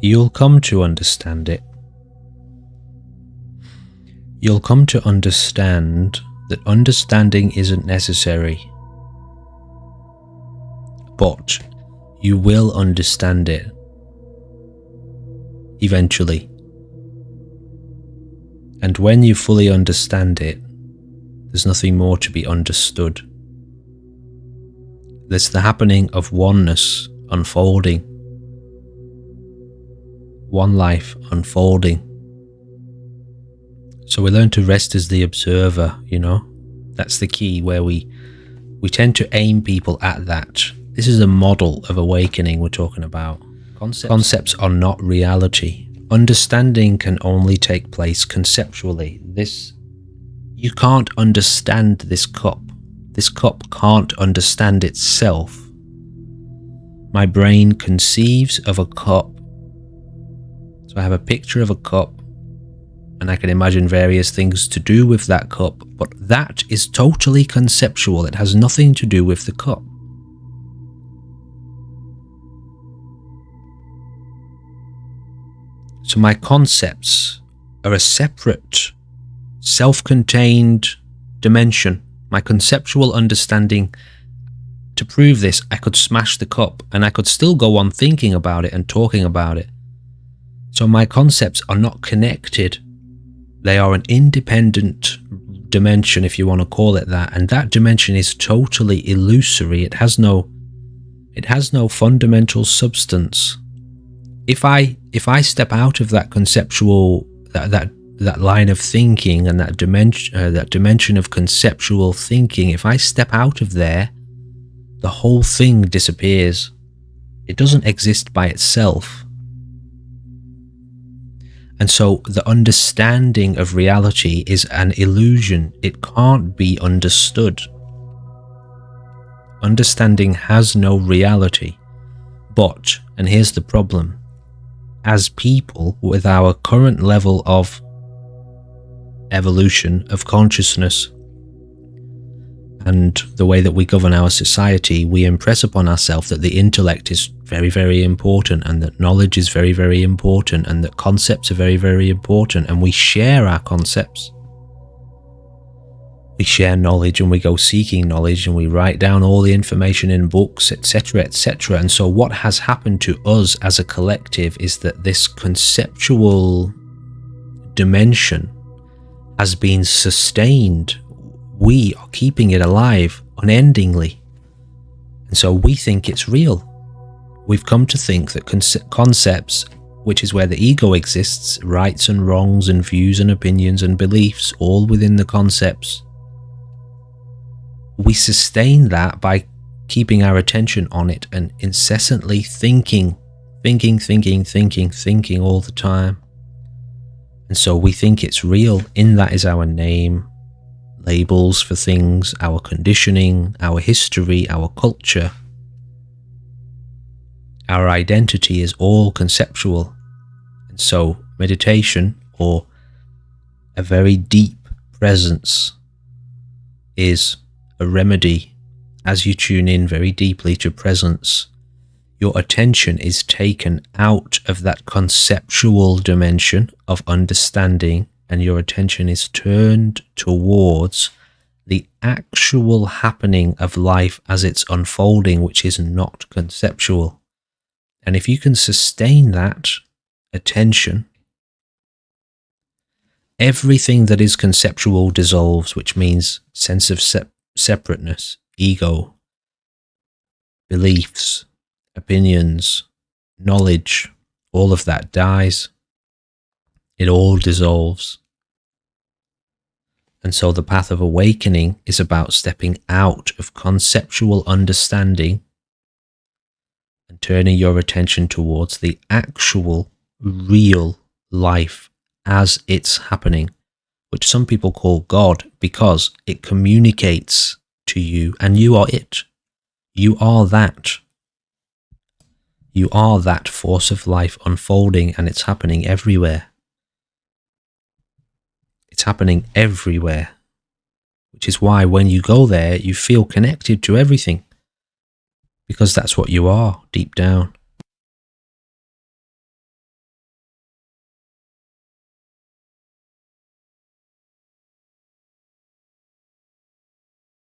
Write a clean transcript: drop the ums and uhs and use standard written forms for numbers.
you'll come to understand it. You'll come to understand that understanding isn't necessary, but you will understand it eventually. And when you fully understand it, there's nothing more to be understood. There's the happening of oneness unfolding, one life unfolding. So we learn to rest as the observer, That's the key, where we tend to aim people at that. This is a model of awakening we're talking about. Concepts are not reality. Understanding can only take place conceptually. You can't understand this cup. This cup can't understand itself. My brain conceives of a cup. So I have a picture of a cup, and I can imagine various things to do with that cup, but that is totally conceptual. It has nothing to do with the cup. So my concepts are a separate, self-contained dimension. My conceptual understanding, to prove this, I could smash the cup and I could still go on thinking about it and talking about it. So my concepts are not connected. They are an independent dimension, if you want to call it that, and that dimension is totally illusory. It has no fundamental substance. If I step out of that conceptual, that line of thinking and that dimension of conceptual thinking, if I step out of there, the whole thing disappears. It doesn't exist by itself. And so the understanding of reality is an illusion. It can't be understood. Understanding has no reality. But, and here's the problem, as people with our current level of evolution of consciousness and the way that we govern our society, we impress upon ourselves that the intellect is very, very important, and that knowledge is very, very important, and that concepts are very, very important, and we share our concepts. We share knowledge, and we go seeking knowledge, and we write down all the information in books, etc., etc. And so what has happened to us as a collective is that this conceptual dimension has been sustained. We are keeping it alive unendingly. And so we think it's real. We've come to think that concepts, which is where the ego exists, rights and wrongs and views and opinions and beliefs, all within the concepts, we sustain that by keeping our attention on it and incessantly thinking all the time. And so we think it's real. In that is our name, labels for things, our conditioning, our history, our culture. Our identity is all conceptual. And so meditation, or a very deep presence, is a remedy. As you tune in very deeply to presence, your attention is taken out of that conceptual dimension of understanding, and your attention is turned towards the actual happening of life as it's unfolding, which is not conceptual. And if you can sustain that attention, everything that is conceptual dissolves, which means sense of separateness, ego, beliefs, opinions, knowledge, all of that dies. It all dissolves. And so the path of awakening is about stepping out of conceptual understanding and turning your attention towards the actual, real life as it's happening, which some people call God, because it communicates to you, and you are it. You are that. You are that force of life unfolding, and it's happening everywhere. It's happening everywhere, which is why when you go there, you feel connected to everything, because that's what you are deep down.